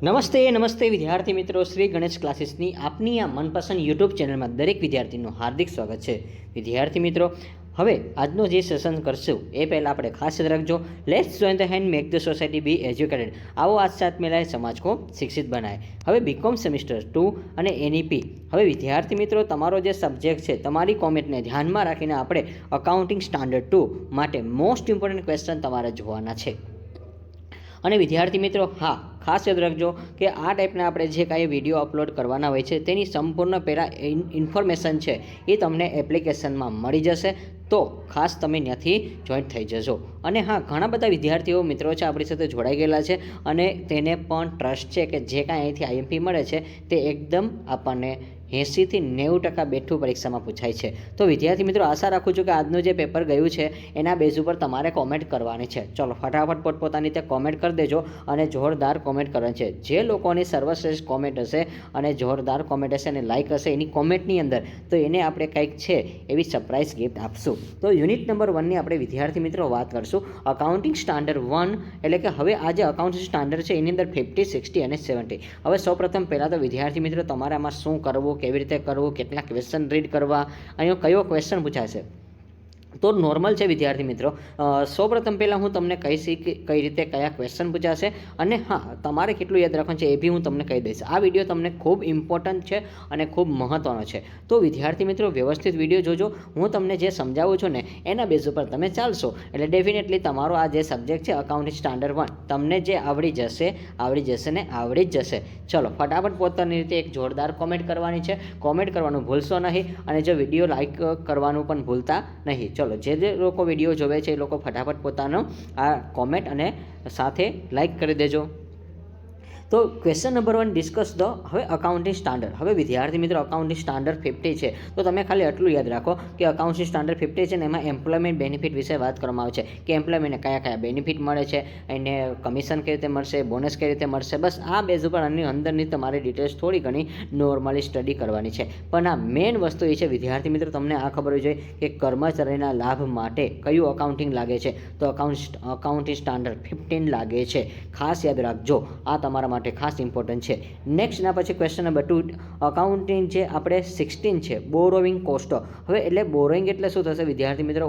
નમસ્તે વિદ્યાર્થી મિત્રો, શ્રી ગણેશ ક્લાસીસની આપની આ મનપસંદ યુટ્યુબ ચેનલમાં દરેક વિદ્યાર્થીનું હાર્દિક સ્વાગત છે. વિદ્યાર્થી મિત્રો, હવે આજનો જે સેશન કરશું એ પહેલાં આપણે ખાસ યાદ રાખજો, let's join the hand make the society be educated. આવો આજ સાથ મિલાય સમાજ કો શિક્ષિત બનાય. હવે બીકોમ સેમિસ્ટર 2 અને એનઈપી. હવે વિદ્યાર્થી મિત્રો, તમારો જે સબ્જેક્ટ છે, તમારી કોમેન્ટને ધ્યાનમાં રાખીને આપણે અકાઉન્ટિંગ સ્ટાન્ડર્ડ 2 માટે મોસ્ટ ઇમ્પોર્ટન્ટ ક્વેશ્ચન તમારે જોવાના છે. અને વિદ્યાર્થી મિત્રો, હા, ખાસ યાદ રાખજો કે આ ટાઈપના આપણે જે કાંઈ વિડીયો અપલોડ કરવાના હોય છે તેની સંપૂર્ણ ઇન્ફોર્મેશન છે એ તમને એપ્લિકેશનમાં મળી જશે. તો ખાસ તમે ત્યાંથી જોઈન્ટ થઈ જજો. અને હા, ઘણા બધા વિદ્યાર્થીઓ મિત્રો છે આપણી સાથે જોડાઈ ગયેલા છે અને તેને પણ ટ્રસ્ટ છે કે જે કાંઈ અહીંથી આઈએમપી મળે છે તે એકદમ આપણને 80થી 90% બેઠું પરીક્ષામાં પૂછાય છે. તો વિદ્યાર્થી મિત્રો, આશા રાખું છું કે આજનું જે પેપર ગયું છે એના બેઝ ઉપર તમારે કોમેન્ટ કરવાની છે. ચલો ફટાફટ પોતપોતાની રીતે કોમેન્ટ કરી દેજો અને જોરદાર કોમેન્ટ કરવાની છે. જે લોકોની સર્વશ્રેષ્ઠ કોમેન્ટ હશે અને જોરદાર કોમેન્ટ હશે અને લાઇક હશે એની કોમેન્ટની અંદર, તો એને આપણે કંઈક છે એવી સરપ્રાઇઝ ગિફ્ટ આપશું. તો યુનિટ નંબર 1ની આપણે વિદ્યાર્થી મિત્રો વાત કરશું. અકાઉન્ટિંગ સ્ટાન્ડર્ડ 1 એટલે કે હવે આ જે અકાઉન્ટિંગ સ્ટાન્ડર્ડ છે એની અંદર 50, 60 અને 70. હવે સૌપ્રથમ પહેલાં તો વિદ્યાર્થી મિત્રો, તમારે આમાં શું કરવું, કેવી રીતે કરવું, કેટલા ક્વેશ્ચન રીડ કરવા, અહીંયા કયો ક્વેશ્ચન પૂછાશે તો નોર્મલ છે વિદ્યાર્થી મિત્રો. સૌપ્રથમ પહેલાં હું તમને કહીશ કે કઈ રીતે કયા ક્વેશ્ચન પૂછાશે અને હા, તમારે કેટલું યાદ રાખવાનું છે એ બી હું તમને કહી દઈશ. આ વિડીયો તમને ખૂબ ઇમ્પોર્ટન્ટ છે અને ખૂબ મહત્ત્વનો છે. તો વિદ્યાર્થી મિત્રો, વ્યવસ્થિત વિડીયો જોજો. હું તમને જે સમજાવું છું ને એના બેઝ ઉપર તમે ચાલશો એટલે ડેફિનેટલી તમારો આ જે સબ્જેક્ટ છે અકાઉન્ટિંગ સ્ટાન્ડર્ડ 1 તમને જે આવડી જશે ને આવડી જ જશે. ચલો ફટાફટ પોતાની રીતે એક જોરદાર કોમેન્ટ કરવાની છે. કોમેન્ટ કરવાનું ભૂલશો નહીં અને જો વિડીયો લાઇક કરવાનું પણ ભૂલતા નહીં. ચલો, જે લોકો વિડીયો જોવે છે એ લોકો ફટાફટ પોતાનો આ કોમેન્ટ અને સાથે લાઇક કરી દેજો. તો ક્વેશ્ચન નંબર 1 ડિસ્કસ ધ હવે અકાઉન્ટિંગ સ્ટાન્ડર્ડ. હવે વિદ્યાર્થી મિત્રો, અકાઉન્ટિંગ સ્ટાન્ડર્ડ 50 છે તો તમે ખાલી એટલું યાદ રાખો કે અકાઉન્ટિંગ સ્ટાન્ડર્ડ 50 છે ને એમાં એમ્પ્લોયમેન્ટ બેનિફિટ વિશે વાત કરવામાં આવે છે કે એમ્પ્લોયમેન્ટને કયા બેનિફિટ મળે છે, એને કમિશન કઈ રીતે મળશે, બોનસ કઈ રીતે મળશે. બસ આ બેઝ ઉપર આની અંદરની તમારી ડિટેલ્સ થોડી ઘણી નોર્મલી સ્ટડી કરવાની છે. પણ આ મેઇન વસ્તુ એ છે વિદ્યાર્થી મિત્રો, તમને આ ખબર હોવી જોઈએ કે કર્મચારીના લાભ માટે કયું અકાઉન્ટિંગ લાગે છે તો અકાઉન્ટિંગ સ્ટાન્ડર્ડ 15 લાગે છે. ખાસ યાદ રાખજો, આ તમારા માટે ખાસ ઇમ્પોર્ટન્ટ છે. નેક્સ્ટના પછી ક્વેશ્ચન નંબર 2 અકાઉન્ટિંગ જે આપણે 16 છે બોરોવિંગ કોસ્ટ. હવે એટલે બોરોઈંગ એટલે શું થશે વિદ્યાર્થી મિત્રો,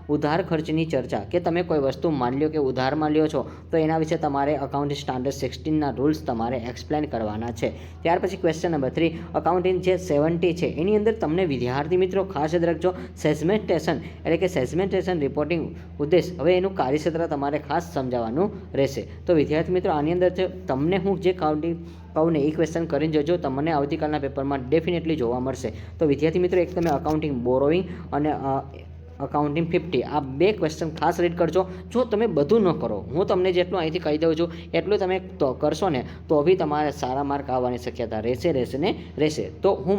ઉધાર ખર્ચની ચર્ચા કે તમે કોઈ વસ્તુ માન લ્યો કે ઉધારમાં લ્યો છો તો એના વિશે તમારે અકાઉન્ટિંગ સ્ટાન્ડર્ડ 16ના રૂલ્સ તમારે એક્સપ્લેન કરવાના છે. ત્યાર પછી ક્વેશ્ચન નંબર 3 અકાઉન્ટિંગ જે 70 છે એની અંદર તમને વિદ્યાર્થી મિત્રો ખાસ યાદ રાખજો સેગમેન્ટેશન એટલે કે સેગમેન્ટેશન રિપોર્ટિંગ ઉદ્દેશ. હવે એનું કાર્યક્ષેત્ર તમારે ખાસ સમજાવવાનું રહેશે. તો વિદ્યાર્થી મિત્રો, આની અંદર તમને હું જે કાઉન્ટિંગ કહું ને એ ક્વેશ્ચન કરીને જજો, તમને આવતીકાલના પેપરમાં ડેફિનેટલી જોવા મળશે. તો વિદ્યાર્થી મિત્રો, એક તમે અકાઉન્ટિંગ બોરોઈંગ અને અકાઉન્ટિંગ 50 આ બે ક્વેશ્ચન ખાસ રીડ કરજો. જો તમે બધું ન કરો, હું તમને જેટલું અહીંથી કહી દઉં છું એટલું તમે તો કરશો ને તો બી તમારે સારા માર્ક આવવાની શક્યતા રહેશે. તો હું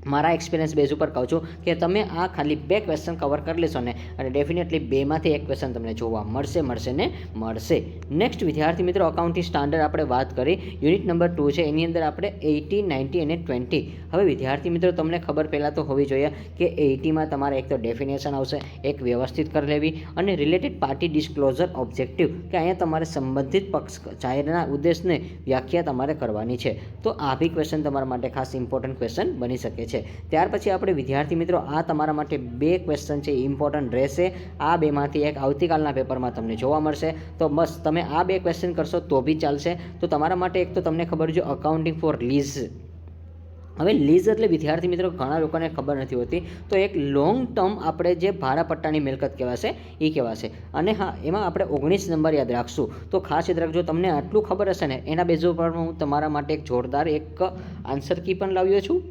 મારા એક્સપિરિયન્સ બેઝ ઉપર કહું છું કે તમે આ ખાલી 2 ક્વેશ્ચન કવર કરી લેશો ને અને ડેફિનેટલી 2માંથી 1 ક્વેશ્ચન તમને જોવા મળશે. નેક્સ્ટ વિદ્યાર્થી મિત્રો, અકાઉન્ટિંગ સ્ટાન્ડર્ડ આપણે વાત કરી યુનિટ નંબર 2 છે એની અંદર આપણે 80, 90 અને 20. હવે વિદ્યાર્થી મિત્રો, તમને ખબર પહેલાં તો હોવી જોઈએ કે 80માં તમારે એક તો ડેફિનેશન આવશે, એક વ્યવસ્થિત કરી લેવી અને રિલેટેડ પાર્ટી ડિસ્ક્લોઝર ઓબ્જેક્ટિવ કે અહીંયા તમારે સંબંધિત પક્ષ જાહેરના ઉદ્દેશને વ્યાખ્યા તમારે કરવાની છે. તો આ બી ક્વેશ્ચન તમારા માટે ખાસ ઇમ્પોર્ટન્ટ ક્વેશ્ચન બની શકે છે. ત્યાર પછી આપણે વિદ્યાર્થી મિત્રો, આ તમારા માટે 2 ક્વેશ્ચન છે ઇમ્પોર્ટન્ટ રહેશે. આ 2માંથી એક આવતીકાલના પેપરમાં તમને જોવા મળશે. તો બસ તમે આ 2 ક્વેશ્ચન કરશો તો બી ચાલશે. તો તમારા માટે એક તો તમને ખબર છે અકાઉન્ટિંગ ફોર લીઝ. હવે લીઝ એટલે વિદ્યાર્થી મિત્રો ઘણા લોકોને ખબર નથી હોતી, તો એક લોંગ ટર્મ આપણે જે ભાડાપટ્ટાની મિલકત કહેવાશે. અને હા, એમાં આપણે 19 નંબર યાદ રાખશું. તો ખાસ યાદ રાખજો, તમને આટલું ખબર હશે ને એના બેઝ ઉપર હું તમારા માટે એક જોરદાર એક આન્સર કી પણ લાવ્યો છું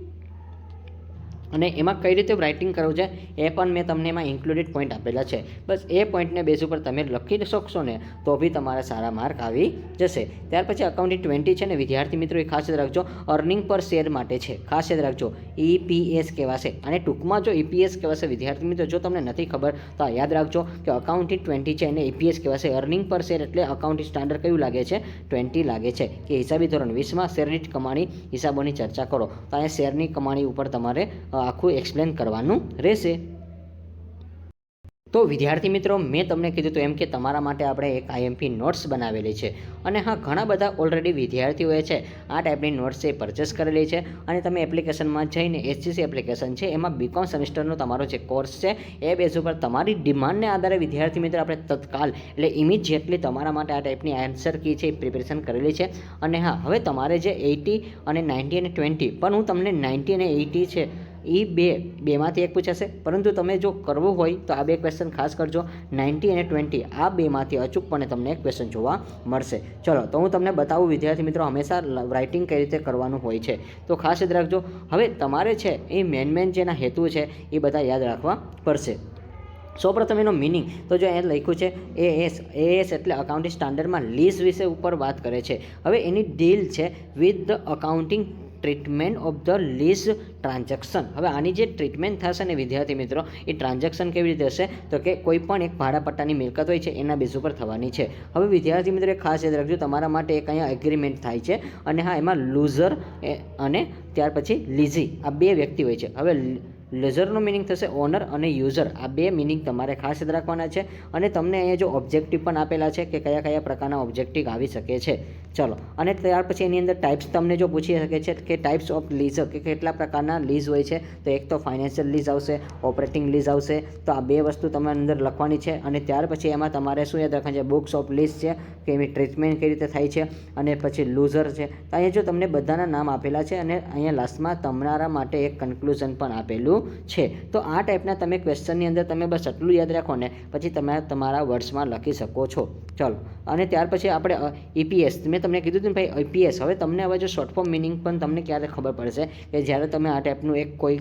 અને એમાં કઈ રીતે રાઇટિંગ કરવું છે એ પણ મેં તમને એમાં ઇન્ક્લુડેડ પોઈન્ટ આપેલા છે. બસ એ પોઈન્ટને બેઝ ઉપર તમે લખી શકશો ને તો બી તમારા સારા માર્ક આવી જશે. ત્યાર પછી અકાઉન્ટિંગ 20 છે ને વિદ્યાર્થી મિત્રો, એ ખાસ યાદ રાખજો અર્નિંગ પર શેર માટે છે. ખાસ યાદ રાખજો EPS કહેવાશે અને ટૂંકમાં જો EPS કહેવાશે વિદ્યાર્થી મિત્રો, જો તમને નથી ખબર તો યાદ રાખજો કે અકાઉન્ટિંગ 20 છે અને EPS કહેવાશે અર્નિંગ પર શેર. એટલે અકાઉન્ટિંગ સ્ટાન્ડર્ડ કયું લાગે છે 20 લાગે છે કે હિસાબી ધોરણ 20માં શેરની કમાણી હિસાબોની ચર્ચા કરો. તો અહીંયા શેરની કમાણી ઉપર તમારે આખું એક્સપ્લેન કરવાનું રહેશે. તો વિદ્યાર્થી મિત્રો, મેં તમને કીધું હતું એમ કે તમારા માટે આપણે એક આઈએમપી નોટ્સ બનાવેલી છે. અને હા, ઘણા બધા ઓલરેડી વિદ્યાર્થીઓએ છે આ ટાઈપની નોટ્સ એ પરચેસ કરેલી છે. અને તમે એપ્લિકેશનમાં જઈને, એચસીસી એપ્લિકેશન છે એમાં બીકોમ સેમિસ્ટરનો તમારો જે કોર્સ છે એ બેઝ ઉપર તમારી ડિમાન્ડને આધારે વિદ્યાર્થી મિત્રો આપણે તત્કાલ એટલે ઇમિડિયેટલી તમારા માટે આ ટાઈપની આન્સર કી છે એ પ્રિપેરેશન કરેલી છે. અને હા, હવે તમારે જે 80 અને 90 અને 20, પણ હું તમને 90 અને 80 છે એ બેમાંથી એક પૂછાશે. પરંતુ તમે જો કરવું હોય તો આ બે ક્વેશ્ચન ખાસ કરજો. 90 અને 20 આ બેમાંથી અચૂકપણે તમને એક ક્વેશ્ચન જોવા મળશે. ચલો, તો હું તમને બતાવું વિદ્યાર્થી મિત્રો હંમેશા રાઇટિંગ કઈ રીતે કરવાનું હોય છે. તો ખાસ યાદ રાખજો. હવે તમારે છે એ મેન જેના હેતુ છે એ બધા યાદ રાખવા પડશે. સૌપ્રથમ એનો મિનિંગ તો જો અહીંયા લખ્યું છે એએસ એટલે અકાઉન્ટિંગ સ્ટાન્ડર્ડમાં લીઝ વિશે ઉપર વાત કરે છે. હવે એની ડીલ છે with the accounting treatment of the lease transaction. હવે આની જે ટ્રીટમેન્ટ થશે ને વિદ્યાર્થી મિત્રો, એ ટ્રાન્ઝેક્શન કેવી રીતે હશે તો કે કોઈ પણ એક ભાડાપટ્ટાની મિલકત હોય છે એના બેઝ ઉપર થવાની છે. હવે વિદ્યાર્થી મિત્રો ખાસ યાદ રાખજો, તમારા માટે એક અહીંયા એગ્રીમેન્ટ થાય છે. અને હા, એમાં લૂઝર અને ત્યાર પછી લીઝી આ બે વ્યક્તિ હોય છે. હવે લેઝરનો મિનિંગ થશે ઓનર અને યુઝર. આ બે મિનિંગ તમારે ખાસ યાદ રાખવાના છે. અને તમને અહીંયા જો ઓબ્જેક્ટિવ પણ આપેલા છે કે કયા કયા પ્રકારના ઓબ્જેક્ટિવ આવી શકે છે. ચલો, અને ત્યાર પછી એની અંદર ટાઈપ્સ તમને જો પૂછી શકે છે કે ટાઈપ્સ ઓફ લીઝ કે કેટલા પ્રકારના લીઝ હોય છે. તો એક તો ફાઇનાન્શિયલ લીઝ આવશે, ઓપરેટિંગ લીઝ આવશે. તો આ બે વસ્તુ તમે અંદર લખવાની છે. અને ત્યાર પછી એમાં તમારે શું યાદ રાખવાનું છે, બુક્સ ઓફ લીઝ છે કે એની ટ્રીટમેન્ટ કઈ રીતે થાય છે. અને પછી લૂઝર છે. તો અહીંયા જો તમને બધાના નામ આપેલા છે અને અહીંયા લાસ્ટમાં તમારા માટે એક કન્ક્લુઝન પણ આપેલું છે. તો આ ટાઈપના તમે ક્વેશ્ચનની અંદર તમે બસ આટલું યાદ રાખો ને, પછી તમે તમારા વર્ડ્સમાં લખી શકો છો. ચલો, અને ત્યાર પછી આપણે ઈપીએસ, મેં તમને કીધું હતું ને ભાઈ ઈપીએસ. હવે તમને હવે જો શોર્ટ ફોર્મ મિનિંગ પણ તમને ક્યારે ખબર પડશે કે જ્યારે તમે આ ટાઈપનું એક કોઈ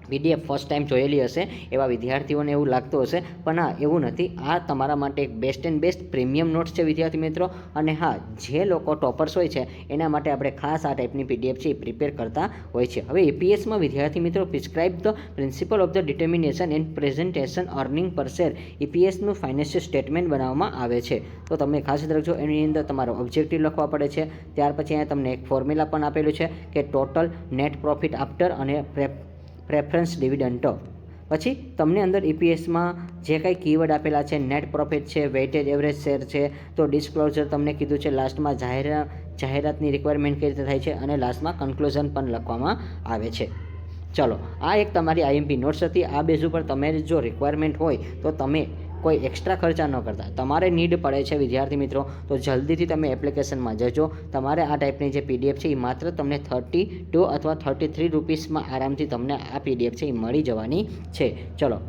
PDF ફર્સ્ટ ટાઈમ જોયેલી હશે એવા વિદ્યાર્થીઓને એવું લાગતું હશે. પણ હા, એવું નથી. આ તમારા માટે એક best and best premium notes છે વિદ્યાર્થી મિત્રો. અને હા, જે લોકો ટોપર્સ હોય છે એના માટે આપણે ખાસ આ ટાઈપની PDF છે એ પ્રિપેર કરતા હોય છે. હવે એપીએસમાં વિદ્યાર્થી મિત્રો prescribe the principal of the determination and presentation earning પર શેર EPSનું ફાઇનાન્શિયલ સ્ટેટમેન્ટ બનાવવામાં આવે છે. તો તમે ખાસ યાદ રાખજો, એની અંદર તમારો ઓબ્જેક્ટિવ લખવા પડે છે. ત્યાર પછી અહીંયા તમને એક ફોર્મ્યુલા પણ આપેલું છે કે ટોટલ નેટ પ્રોફિટ આફ્ટર અને પ્રેફરન્સ ડિવિડન્ડ. પછી તમને અંદર EPSમાં જે કંઈ કીવર્ડ આપેલા છે, નેટ પ્રોફિટ છે, વેઇટેજ એવરેજ શેર છે, તો ડિસ્ક્લોઝર તમને કીધું છે, લાસ્ટમાં જાહેરાતની રિક્વાયરમેન્ટ કઈ રીતે થાય છે, અને લાસ્ટમાં કન્ક્લુઝન પણ લખવામાં આવે છે. ચલો, આ એક તમારી આઈએમપી નોટ્સ હતી. આ બેઝ ઉપર તમે જો રિક્વાયરમેન્ટ હોય તો તમે કોઈ એક્સ્ટ્રા ખર્ચા ન કરતા, તમારે નીડ પડે છે વિદ્યાર્થી મિત્રો, તો જલ્દીથી તમે એપ્લિકેશનમાં જજો. તમારે આ ટાઈપની જે PDF છે એ માત્ર તમને 32 અથવા 33 રૂપીસમાં આરામથી તમને આ PDF છે એ મળી જવાની છે. ચલો,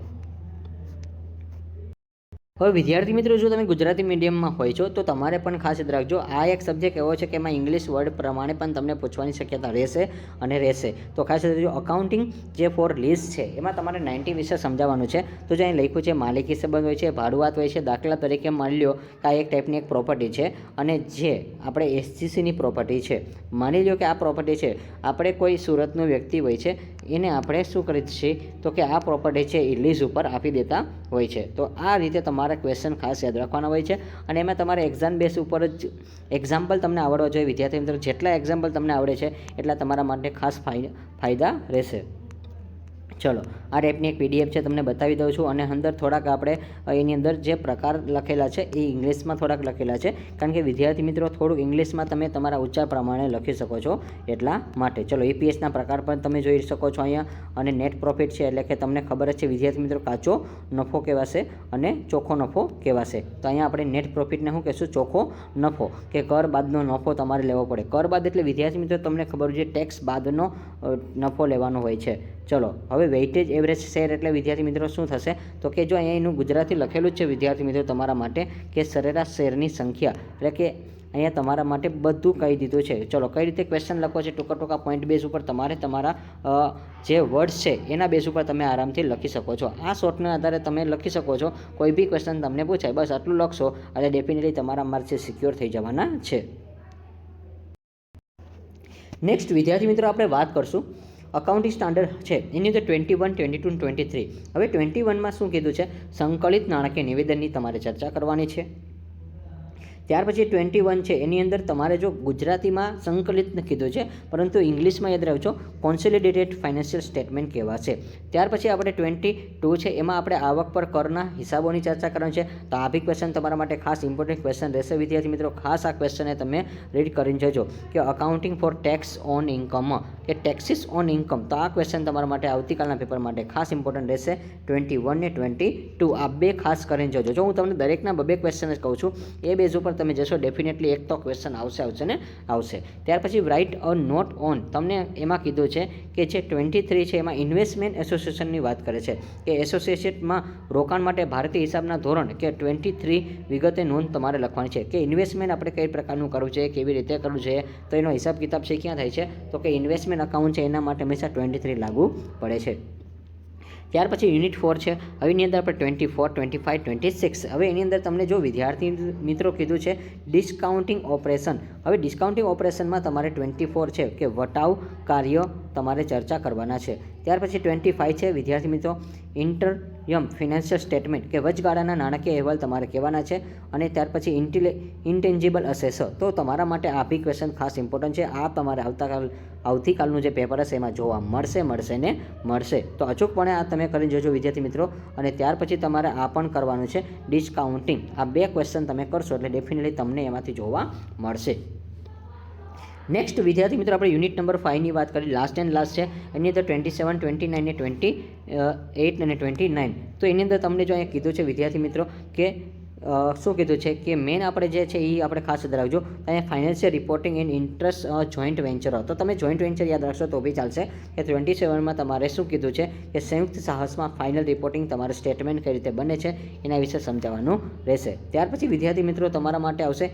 હવે વિદ્યાર્થી મિત્રો, જો તમે ગુજરાતી મીડિયમમાં હોય છો તો તમારે પણ ખાસ યાદ રાખજો, આ એક સબ્જેક્ટ એવો છે કે એમાં ઇંગ્લિશ વર્ડ પ્રમાણે પણ તમને પૂછવાની શક્યતા રહેશે. તો ખાસ યાદ રાખજો, અકાઉન્ટિંગ જે ફોર લીઝ છે એમાં તમારે 90 વિશે સમજાવવાનું છે. તો જે અહીં લખ્યું છે માલિકી સંબંધ હોય છે, ભાડુઆત હોય છે. દાખલા તરીકે માની લો કે આ એક ટાઈપની એક પ્રોપર્ટી છે અને જે આપણે SGCની પ્રોપર્ટી છે. માની લો કે આ પ્રોપર્ટી છે, આપણે કોઈ સુરતનો વ્યક્તિ હોય છે, એને આપણે શું કરીએ છીએ તો કે આ પ્રોપર્ટી છે એ લીઝ ઉપર આપી દેતા હોય છે. તો આ રીતે તમારે ક્વેશ્ચન ખાસ યાદ રાખવાના હોય છે. અને એમાં તમારે એક્ઝામ બેસ ઉપર જ એક્ઝામ્પલ તમને આવડવા જોઈએ વિદ્યાર્થી મિત્રો. જેટલા એક્ઝામ્પલ તમને આવડે છે એટલા તમારા માટે ખાસ ફાયદા રહેશે. ચલો, આ ટાઈપની એક PDF છે, તમને બતાવી દઉં છું. અને અંદર થોડાક આપણે એની અંદર જે પ્રકાર લખેલા છે એ ઇંગ્લિશમાં થોડાક લખેલા છે, કારણ કે વિદ્યાર્થી મિત્રો થોડુંક ઇંગ્લિશમાં તમે તમારા ઉચ્ચાર પ્રમાણે લખી શકો છો એટલા માટે. ચલો, EPSના પ્રકાર પણ તમે જોઈ શકો છો અહીંયા. અને નેટ પ્રોફિટ છે એટલે કે તમને ખબર જ છે વિદ્યાર્થી મિત્રો, કાચો નફો કહેવાશે અને ચોખ્ખો નફો કહેવાશે. તો અહીંયા આપણે નેટ પ્રોફિટને શું કહેશું, ચોખ્ખો નફો કે કર બાદનો નફો તમારે લેવો પડે. કર બાદ એટલે વિદ્યાર્થી મિત્રો તમને ખબર છે ટેક્સ બાદનો નફો લેવાનો હોય છે. ચલો, હવે વેઇટેજ એવરેજ શેર એટલે વિદ્યાર્થી મિત્રો શું થશે તો કે જો અહીંયા એનું ગુજરાતી લખેલું જ છે વિદ્યાર્થી મિત્રો તમારા માટે કે સરેરાશ શેરની સંખ્યા, એટલે કે અહીંયા તમારા માટે બધું કહી દીધું છે. ચલો, કઈ રીતે ક્વેશ્ચન લખવો છે ટૂંકા પોઈન્ટ બેઝ ઉપર તમારે તમારા જે વર્ડ્સ છે એના બેઝ ઉપર તમે આરામથી લખી શકો છો. આ શોર્ટના આધારે તમે લખી શકો છો. કોઈ બી ક્વેશ્ચન તમને પૂછાય બસ આટલું લખશો એટલે ડેફિનેટલી તમારા માર્ક્સ સિક્યોર થઈ જવાના છે. નેક્સ્ટ વિદ્યાર્થી મિત્રો આપણે વાત કરશું અકાઉન્ટિંગ સ્ટાન્ડર્ડ છે એની અંદર 21, 22 અને 23. હવે 21માં શું કીધું છે, સંકલિત નાણાકીય નિવેદનની તમારે ચર્ચા કરવાની છે. ત્યાર પછી 21 છે એની અંદર તમારે જો ગુજરાતીમાં સંકલિત કીધું છે, પરંતુ ઇંગ્લિશમાં યાદ રાખજો કોન્સોલિડેટેડ ફાઇનાન્શિયલ સ્ટેટમેન્ટ કહેવાશે. ત્યાર પછી આપણે 22 છે એમાં આપણે આવક પર કરના હિસાબોની ચર્ચા કરવાની છે. તો આ બી ક્વેશ્ચન તમારા માટે ખાસ ઇમ્પોર્ટન્ટ ક્વેશ્ચન રહેશે વિદ્યાર્થી મિત્રો. ખાસ આ ક્વેશ્ચનને તમે રીડ કરીને જજો કે accounting four tax on income કે ટેક્સીસ ઓન ઇન્કમ. તો આ ક્વેશ્ચન તમારા માટે આવતીકાલના પેપર માટે ખાસ ઇમ્પોર્ટન્ટ રહેશે. 21 ને 22 આ બે ખાસ કરીને જજો. જો હું તમને દરેકના બે ક્વેશ્ચન જ કહું છું, એ બેઝ ઉપર તમે જશો ડેફિનેટલી એક તો ક્વેશ્ચન આવશે ને આવશે. ત્યાર પછી રાઇટ અ નોટ ઓન, તમને એમાં કીધું છે કે જે 23 છે એમાં ઇન્વેસ્ટમેન્ટ એસોસિએશનની વાત કરે છે કે એસોસિએશનમાં રોકાણ માટે ભારતીય હિસાબના ધોરણ કે 23 વિગતે નોંધ તમારે લખવાની છે કે ઇન્વેસ્ટમેન્ટ આપણે કઈ પ્રકારનું કરવું છે, કેવી રીતે કરવું છે, તો એનો હિસાબ કિતાબ છે ક્યાં થાય છે, તો કે ઇન્વેસ્ટમેન્ટ અકાઉન્ટ છે એના માટે હંમેશા 23 લાગુ પડે છે. ત્યાર પછી યુનિટ 4 છે. હવે એની અંદર આપણે 24, 25, 26 હવે એની અંદર તમને જો વિદ્યાર્થી મિત્રો કીધું છે ડિસ્કાઉન્ટિંગ ઓપરેશન. હવે ડિસ્કાઉન્ટિંગ ઓપરેશનમાં તમારે 24 છે કે વટાવ કાર્ય તમારે ચર્ચા કરવાના છે. ત્યાર પછી 25 છે વિદ્યાર્થી મિત્રો ઇન્ટરયમ ફિનાન્શિયલ સ્ટેટમેન્ટ કે વચગાળાના નાણાકીય અહેવાલ તમારે કહેવાના છે. અને ત્યાર પછી ઇન્ટેન્જિબલ અસેસર, તો તમારા માટે આ બી ક્વેશ્ચન ખાસ ઇમ્પોર્ટન્ટ છે. આ તમારે આવતીકાલનું જે પેપર હશે એમાં જોવા મળશે. તો અચૂકપણે આ તમે કરી જજો વિદ્યાર્થી મિત્રો. અને ત્યાર પછી તમારે આ પણ કરવાનું છે ડિસ્કાઉન્ટિંગ. આ બે ક્વેશ્ચન તમે કરશો એટલે ડેફિનેટલી તમને એમાંથી જોવા મળશે. નેક્સ્ટ વિદ્યાર્થી મિત્રો આપણે યુનિટ નંબર 5ની વાત કરી, લાસ્ટ એન્ડ લાસ્ટ છે. એની અંદર 27, 29 ને 28 અને 29. તો એની અંદર તમને જો અહીંયા કીધું છે વિદ્યાર્થી મિત્રો કે શું કીધું છે કે મેન આપણે જે છે એ આપણે ખાસ યાદ રાખજો. અહીંયા financial reporting and interest joint venture, તો તમે જોઈન્ટ વેન્ચર યાદ રાખશો તો બી ચાલશે. કે 27માં તમારે શું કીધું છે કે સંયુક્ત સાહસમાં ફાઇનલ રિપોર્ટિંગ તમારે સ્ટેટમેન્ટ કઈ રીતે બને છે એના વિશે સમજાવવાનું રહેશે. ત્યાર પછી વિદ્યાર્થી મિત્રો તમારા માટે આવશે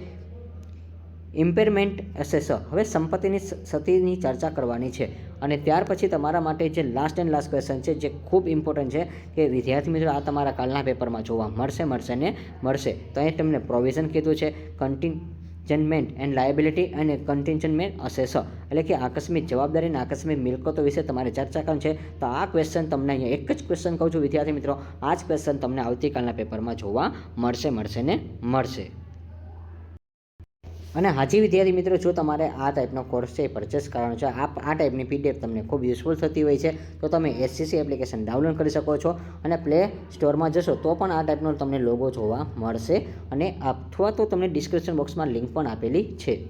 ઇમ્પેરમેન્ટ એસેસર. હવે સંપત્તિની ક્ષતિની ચર્ચા કરવાની છે. અને ત્યાર પછી તમારા માટે જે લાસ્ટ એન્ડ લાસ્ટ ક્વેશ્ચન છે જે ખૂબ ઇમ્પોર્ટન્ટ છે કે વિદ્યાર્થી મિત્રો આ તમારા કાલના પેપરમાં જોવા મળશે. તો અહીં તમને પ્રોવિઝન કીધું છે, કન્ટિન્જન્ટમેન્ટ એન્ડ લાયબિલિટી અને કન્ટિન્જન્ટમેન્ટ અસેસર, એટલે કે આકસ્મિક જવાબદારી અને આકસ્મિક મિલકતો વિશે તમારે ચર્ચા કરવાની છે. તો આ ક્વેશ્ચન તમને અહીંયા એક જ ક્વેશ્ચન કહું છું વિદ્યાર્થી મિત્રો, આ જ ક્વેશ્ચન તમને આવતીકાલના પેપરમાં જોવા મળશે. અને હાજી વિદ્યાર્થી મિત્રો, જો તમારે આ ટાઈપનો કોર્સ છે એ પરચેસ કરવાનો છે, આ ટાઈપની PDF તમને ખૂબ યુઝફુલ થતી હોય છે, તો તમે SCC એપ્લિકેશન ડાઉનલોડ કરી શકો છો. અને પ્લે સ્ટોરમાં જશો તો પણ આ ટાઈપનો તમને લોગો જોવા મળશે. અને અથવા તો તમને ડિસ્ક્રિપ્શન બોક્સમાં લિંક પણ આપેલી છે.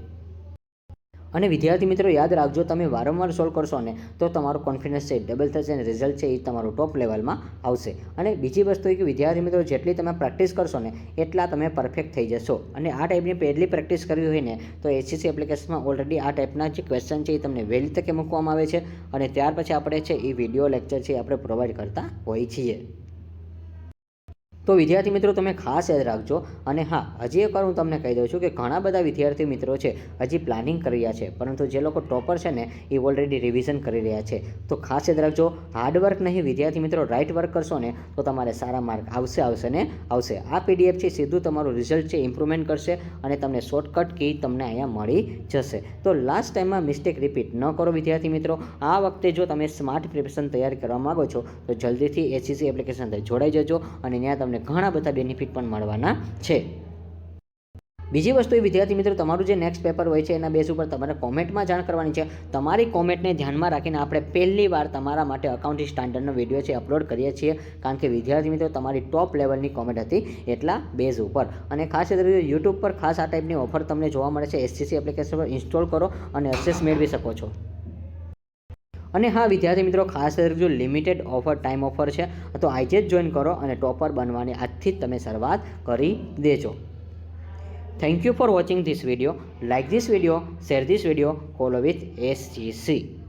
અને વિદ્યાર્થી મિત્રો યાદ રાખજો, તમે વારંવાર સોલ્વ કરશો ને તો તમારો કોન્ફિડન્સ છે ડબલ થશે અને રિઝલ્ટ છે એ તમારું ટોપ લેવલમાં આવશે. અને બીજી વસ્તુ એ કે વિદ્યાર્થી મિત્રો જેટલી તમે પ્રેક્ટિસ કરશો ને એટલા તમે પરફેક્ટ થઈ જશો. અને આ ટાઈપની પહેલી પ્રેક્ટિસ કરવી હોય ને તો SCC એપ્લિકેશનમાં ઓલરેડી આ ટાઈપના જે ક્વેશ્ચન છે એ તમને વહેલી તકે મૂકવામાં આવે છે. અને ત્યાર પછી આપણે છે એ વિડીયો લેક્ચર છે આપણે પ્રોવાઈડ કરતા હોઈએ છીએ. તો વિદ્યાર્થી મિત્રો તમે ખાસ યાદ રાખજો. અને હા, હજી એકવાર હું તમને કહી દઉં છું કે ઘણા બધા વિદ્યાર્થી મિત્રો છે હજી પ્લાનિંગ કરી રહ્યા છે, પરંતુ જે લોકો ટોપર છે ને એ ઓલરેડી રિવિઝન કરી રહ્યા છે. તો ખાસ યાદ રાખજો, હાર્ડવર્ક નહીં વિદ્યાર્થી મિત્રો, રાઇટ વર્ક કરશો ને તો તમારે સારા માર્ક આવશે. આ PDF છે સીધું તમારું રિઝલ્ટ છે ઇમ્પ્રુવમેન્ટ કરશે અને તમને શોર્ટકટ કી તમને અહીંયા મળી જશે. તો લાસ્ટ ટાઈમમાં મિસ્ટેક રિપીટ ન કરો વિદ્યાર્થી મિત્રો. આ વખતે જો તમે સ્માર્ટ પ્રિપરેશન તૈયાર કરવા માગો છો તો જલ્દીથી SCC એપ્લિકેશન અંદર જોડાઈ જજો અને ત્યાં તમને ઘણા બધા બેનિફિટ પણ મળવાના છે. બીજી વસ્તુ એ વિદ્યાર્થી મિત્રો, તમારું જે નેક્સ્ટ પેપર હોય છે એના બેઝ ઉપર તમારે કોમેન્ટમાં જાણ કરવાની છે. તમારી કોમેન્ટને ધ્યાનમાં રાખીને આપણે પહેલી વાર તમારા માટે અકાઉન્ટિંગ સ્ટાન્ડર્ડનો વિડીયો છે અપલોડ કરીએ છીએ, કારણ કે વિદ્યાર્થી મિત્રો તમારી ટોપ લેવલની કોમેન્ટ હતી એટલા બેઝ ઉપર. અને ખાસ યુટ્યુબ પર ખાસ આ ટાઈપની ઓફર તમને જોવા મળે છે. SCC એપ્લિકેશન પર ઇન્સ્ટોલ કરો અને એક્સેસ મેળવી શકો છો. અને હા વિદ્યાર્થી મિત્રો, ખાસ જો લિમિટેડ ઓફર ટાઈમ ઓફર છે તો આજે જ જોઈન કરો અને ટોપર બનવાની આજથી જ તમે શરૂઆત કરી દેજો. Thank you for watching this video. Like this video, share this video, follow with SCC.